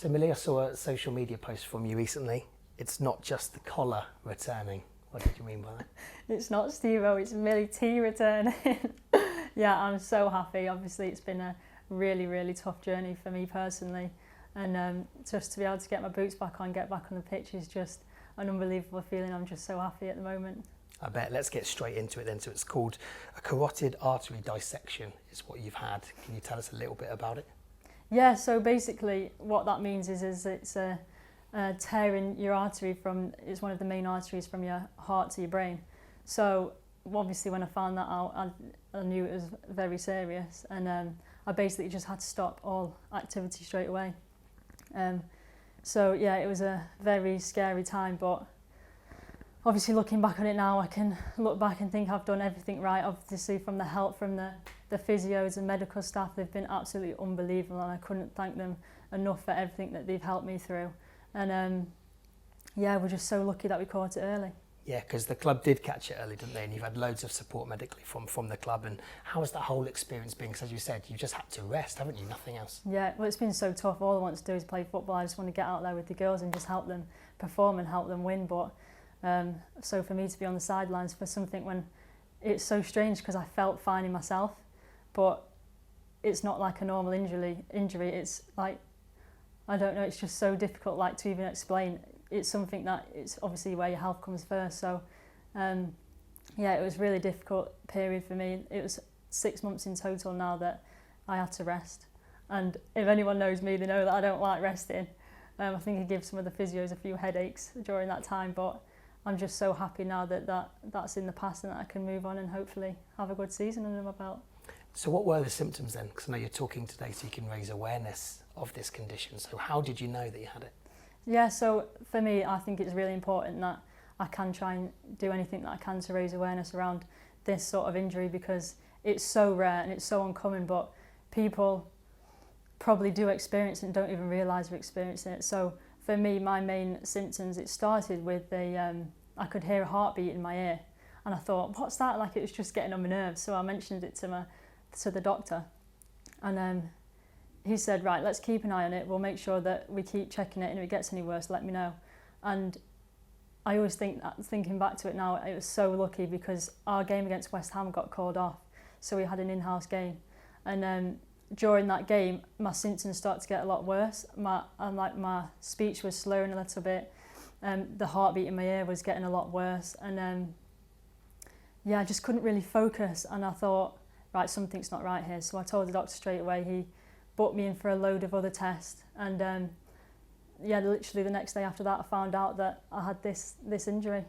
So Millie, I saw a social media post from you recently. It's not just the collar returning. What did you mean by that? It's not Steve-O, it's Millie T returning. Yeah, I'm so happy. Obviously, it's been a really, really tough journey for me personally. And just to be able to get my boots back on, get back on the pitch is just an unbelievable feeling. I'm just so happy at the moment. I bet. Let's get straight into it then. So it's called a carotid artery dissection is what you've had. Can you tell us a little bit about it? Yeah, so basically what that means is it's a tear in your artery it's one of the main arteries from your heart to your brain. So obviously when I found that out, I knew it was very serious, and I basically just had to stop all activity straight away. So yeah, it was a very scary time, but obviously looking back on it now, I can look back and think I've done everything right. Obviously from the help from the physios and medical staff, they've been absolutely unbelievable, and I couldn't thank them enough for everything that they've helped me through. And yeah, we're just so lucky that we caught it early. Yeah, because the club did catch it early, didn't they? And you've had loads of support medically from the club. And how has that whole experience been? Because as you said, you just had to rest, haven't you? Nothing else. Yeah, well, it's been so tough. All I want to do is play football. I just want to get out there with the girls and just help them perform and help them win. But so for me to be on the sidelines for something when it's so strange, because I felt fine in myself, but it's not like a normal injury. It's like, I don't know, it's just so difficult like to even explain. It's something that it's obviously where your health comes first. So yeah, it was a really difficult period for me. It was 6 months in total now that I had to rest. And if anyone knows me, they know that I don't like resting. I think it gives some of the physios a few headaches during that time, but I'm just so happy now that's in the past and that I can move on and hopefully have a good season under my belt. So what were the symptoms then? Because I know you're talking today so you can raise awareness of this condition. So how did you know that you had it? Yeah, so for me, I think it's really important that I can try and do anything that I can to raise awareness around this sort of injury, because it's so rare and it's so uncommon, but people probably do experience it and don't even realise they're experiencing it. So for me, my main symptoms, it started with I could hear a heartbeat in my ear, and I thought, what's that? Like, it was just getting on my nerves. So I mentioned it to the doctor, and he said, right, let's keep an eye on it. We'll make sure that we keep checking it, and if it gets any worse, let me know. And I always think that, thinking back to it now, it was so lucky because our game against West Ham got called off. So we had an in-house game. And during that game, my symptoms started to get a lot worse. My speech was slurring a little bit. The heartbeat in my ear was getting a lot worse. And yeah, I just couldn't really focus. And I thought, right, something's not right here. So I told the doctor straight away. He booked me in for a load of other tests, and yeah, literally the next day after that I found out that I had this injury.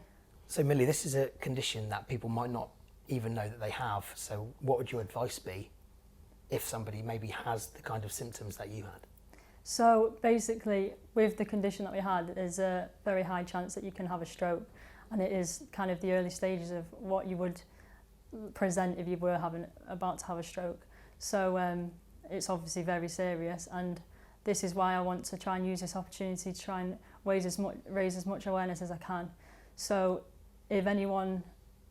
So Millie, this is a condition that people might not even know that they have. So what would your advice be if somebody maybe has the kind of symptoms that you had? So basically, with the condition that we had, there's a very high chance that you can have a stroke, and it is kind of the early stages of what you would present if you were about to have a stroke. So it's obviously very serious, and this is why I want to try and use this opportunity to try and raise as much awareness as I can. So if anyone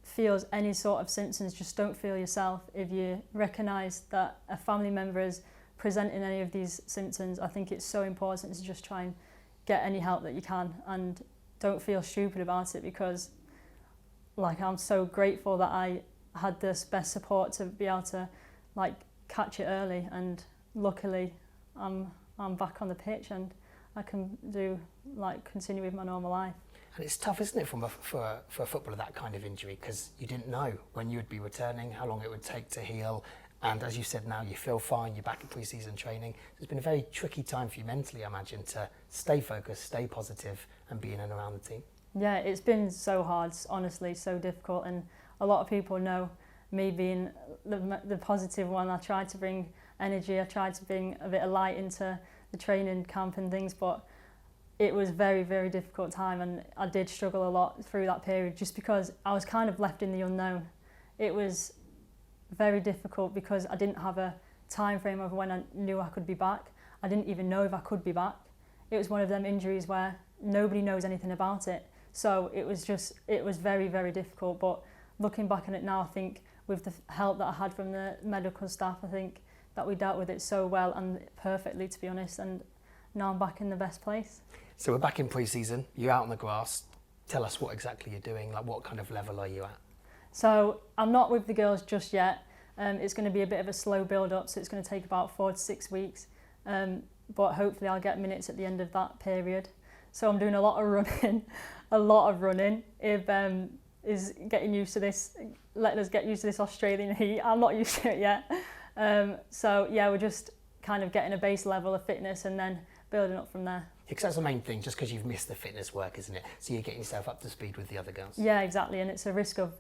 feels any sort of symptoms, just don't feel yourself. If you recognise that a family member is presenting any of these symptoms, I think it's so important to just try and get any help that you can, and don't feel stupid about it, because like, I'm so grateful that I had this best support to be able to like catch it early, and luckily I'm back on the pitch and I can continue with my normal life. And it's tough, isn't it, for a footballer, that kind of injury, because you didn't know when you would be returning, how long it would take to heal. And as you said, now you feel fine, you're back in pre-season training. It's been a very tricky time for you mentally, I imagine, to stay focused, stay positive and be in and around the team. Yeah, it's been so hard, honestly, so difficult. And a lot of people know me being the positive one. I tried to bring energy, I tried to bring a bit of light into the training camp and things, but it was very, very difficult time, and I did struggle a lot through that period just because I was kind of left in the unknown. It was very difficult because I didn't have a time frame of when I knew I could be back. I didn't even know if I could be back. It was one of them injuries where nobody knows anything about it. So it was very, very difficult. But looking back on it now, I think with the help that I had from the medical staff, I think that we dealt with it so well and perfectly, to be honest. And now I'm back in the best place. So we're back in pre-season, you're out on the grass. Tell us what exactly you're doing, like what kind of level are you at? So I'm not with the girls just yet. It's going to be a bit of a slow build up, so it's going to take about 4 to 6 weeks. But hopefully I'll get minutes at the end of that period. So I'm doing a lot of running, If is getting used to this, letting us get used to this Australian heat. I'm not used to it yet. So yeah, we're just kind of getting a base level of fitness and then building up from there. Because that's the main thing, just because you've missed the fitness work, isn't it? So you're getting yourself up to speed with the other girls. Yeah, exactly, and it's a risk of,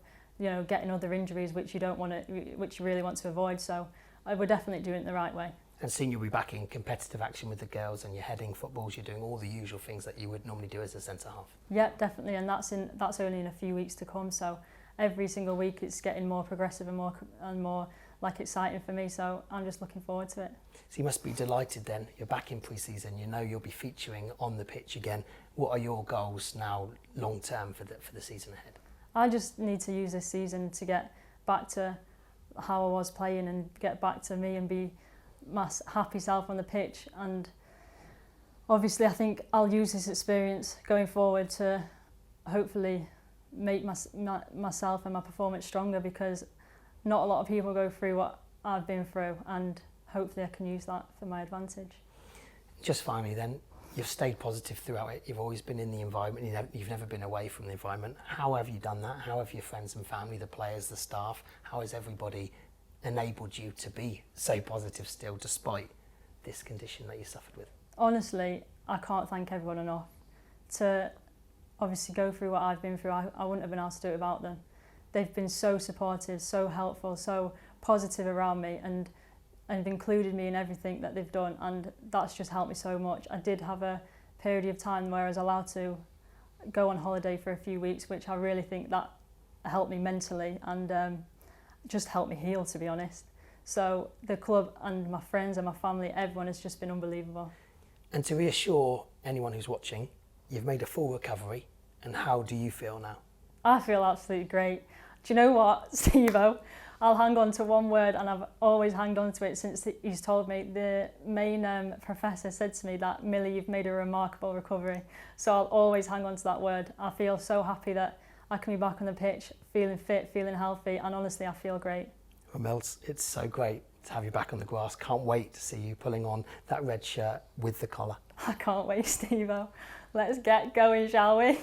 getting other injuries which you don't want to, which you really want to avoid. So we're definitely doing it the right way. And seeing you'll be back in competitive action with the girls, and you're heading footballs, you're doing all the usual things that you would normally do as a centre half. Yeah, definitely, and that's only in a few weeks to come. So every single week it's getting more progressive and more like exciting for me. So I'm just looking forward to it. So you must be delighted then. You're back in pre-season. You know you'll be featuring on the pitch again. What are your goals now, long term, for the season ahead? I just need to use this season to get back to how I was playing and get back to me and be my happy self on the pitch. And obviously I think I'll use this experience going forward to hopefully make myself and my performance stronger, because not a lot of people go through what I've been through, and hopefully I can use that for my advantage. Just finally then, you've stayed positive throughout it. You've always been in the environment. You've never been away from the environment. How have you done that? How have your friends and family, the players, the staff, how has everybody enabled you to be so positive still, despite this condition that you suffered with? Honestly, I can't thank everyone enough. To obviously go through what I've been through, I wouldn't have been able to do it without them. They've been so supportive, so helpful, so positive around me, and included me in everything that they've done, and that's just helped me so much. I did have a period of time where I was allowed to go on holiday for a few weeks, which I really think that helped me mentally and just helped me heal, to be honest. So the club and my friends and my family, everyone has just been unbelievable. And to reassure anyone who's watching, you've made a full recovery, and how do you feel now? I feel absolutely great. Do you know what, Steve-O? I'll hang on to one word, and I've always hanged on to it since he's told me. The main professor said to me that, Millie, you've made a remarkable recovery. So I'll always hang on to that word. I feel so happy that I can be back on the pitch, feeling fit, feeling healthy, and honestly, I feel great. Well, Mel, it's so great to have you back on the grass. Can't wait to see you pulling on that red shirt with the collar. I can't wait, Steve-O. Let's get going, shall we?